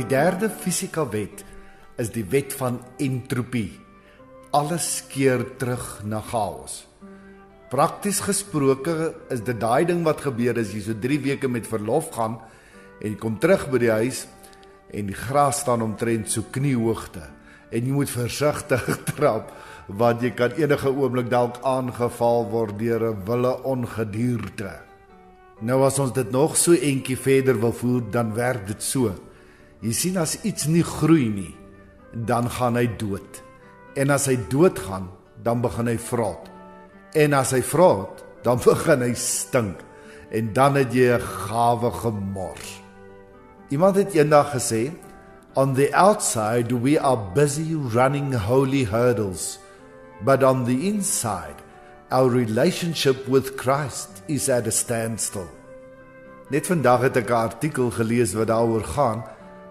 Die derde fisika wet is die wet van entropie. Alles keer terug na chaos. Prakties gesproke is dit daai ding wat gebeur as jy so 3 weke met verlof gaan en jy kom terug by die huis en die gras staan omtrent so kniehoogte en jy moet versigtig trap want jy kan enige oomblik dalk aangeval word deur 'n wilde ongedierte. Nou as ons dit nog so entjie verder wil voer, dan werk dit so. Jy sien as iets nie groei nie, dan gaan hy dood. En as hy doodgaan, dan begin hy vrot. En as hy vrot, dan begin hy stink. En dan het jy 'n gawe gemors. Iemand het eendag gesê, on the outside we are busy running holy hurdles, but on the inside our relationship with Christ is at a standstill. Net vandag het ek 'n artikel gelees wat daaroor gaan,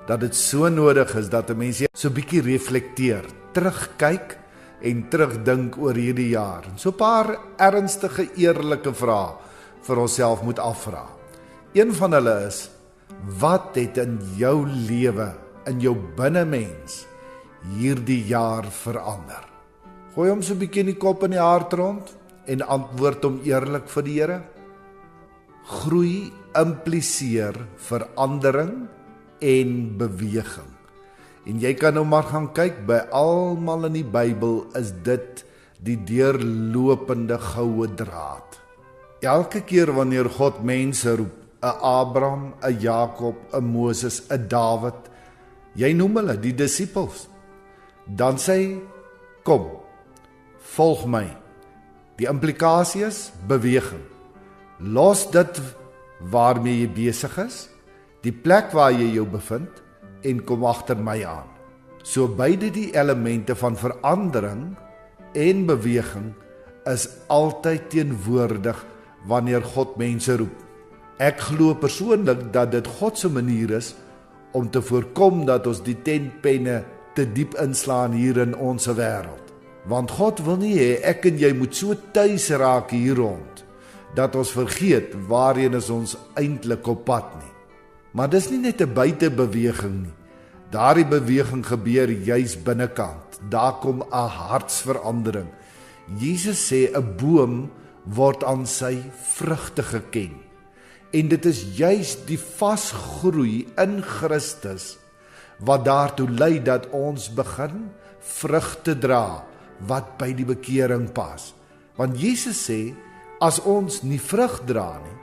dat dit so nodig is dat 'n mens so 'n bietjie reflekteer, terugkyk en terugdink oor hierdie jaar. En so 'n paar ernstige, eerlike vrae vir onsself moet afvra. Een van hulle is, wat het in jou lewe, in jou binnemens, hierdie jaar verander? Gooi hom so 'n bietjie in die kop en die hart rond en antwoord hom eerlik vir die Here. Groei impliseer verandering en beweging. En jy kan nou maar gaan kyk, by almal in die Bybel is dit die deurlopende goue draad. Elke keer wanneer God mense roep, 'n Abraham, 'n Jakob, 'n Moses, 'n Dawid, jy noem hulle die disippels, dan sê hy, kom, volg my. Die implikasie is beweging. Los dit waarmee jy besig is, die plek waar jy jou bevind, en kom agter my aan. So beide die elemente van verandering en beweging is altyd teenwoordig wanneer God mense roep. Ek glo persoonlik dat dit God se manier is om te voorkom dat ons die tentpenne te diep inslaan hier in ons wêreld. Want God wil nie hê ek en jy moet so tuis raak hier rond, dat ons vergeet waarheen is ons eintlik op pad nie. Maar dis nie net 'n buitebeweging nie. Daardie beweging gebeur juis binnekant. Daar kom 'n hartsverandering. Jesus sê 'n boom word aan sy vrugte geken. En dit is juis die vasgroei in Christus wat daartoe lei dat ons begin vrugte dra wat by die bekering pas. Want Jesus sê, as ons nie vrug dra nie,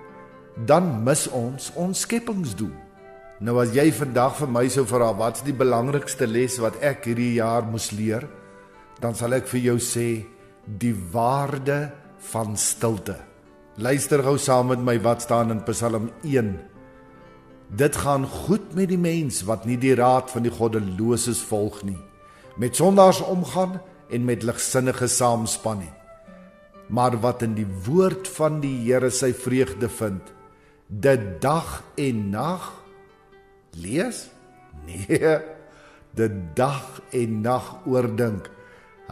dan mis ons skepingsdoel. Nou as jy vandag vir my sou vra, wat is die belangrikste les wat ek hierdie jaar moes leer, dan sal ek vir jou sê, die waarde van stilte. Luister gou saam met my wat staan in Psalm 1. Dit gaan goed met die mens wat nie die raad van die goddeloses volg nie, met sondaars omgaan en met ligsinnige saamspan nie, maar wat in die woord van die Here sy vreugde vind, dit dag en nag lees? Nee, dit dag en nag oordink.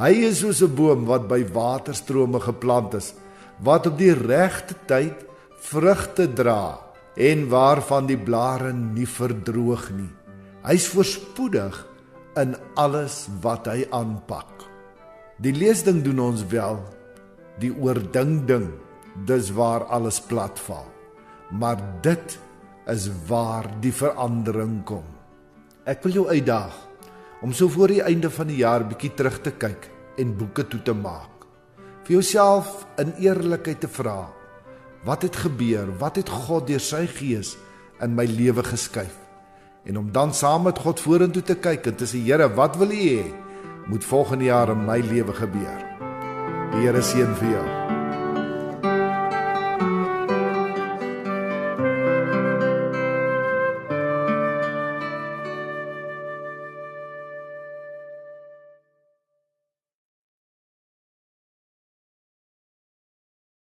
Hy is soos 'n boom wat by waterstrome geplant is, wat op die regte tyd vrugte dra en waarvan die blare nie verdroog nie. Hy's voorspoedig in alles wat hy aanpak. Die leesding doen ons wel, die oordink, dis waar alles platval. Maar dit is waar die verandering kom. Ek wil jou uitdaag om so voor die einde van die jaar bietjie terug te kyk en boeke toe te maak. Vir jouself in eerlikheid te vra, wat het gebeur, wat het God deur sy gees in my lewe geskuif? En om dan saam met God vorentoe te kyk en te sê, Here, wat wil U hê moet volgende jaar in my lewe gebeur? Die Here seën vir jou.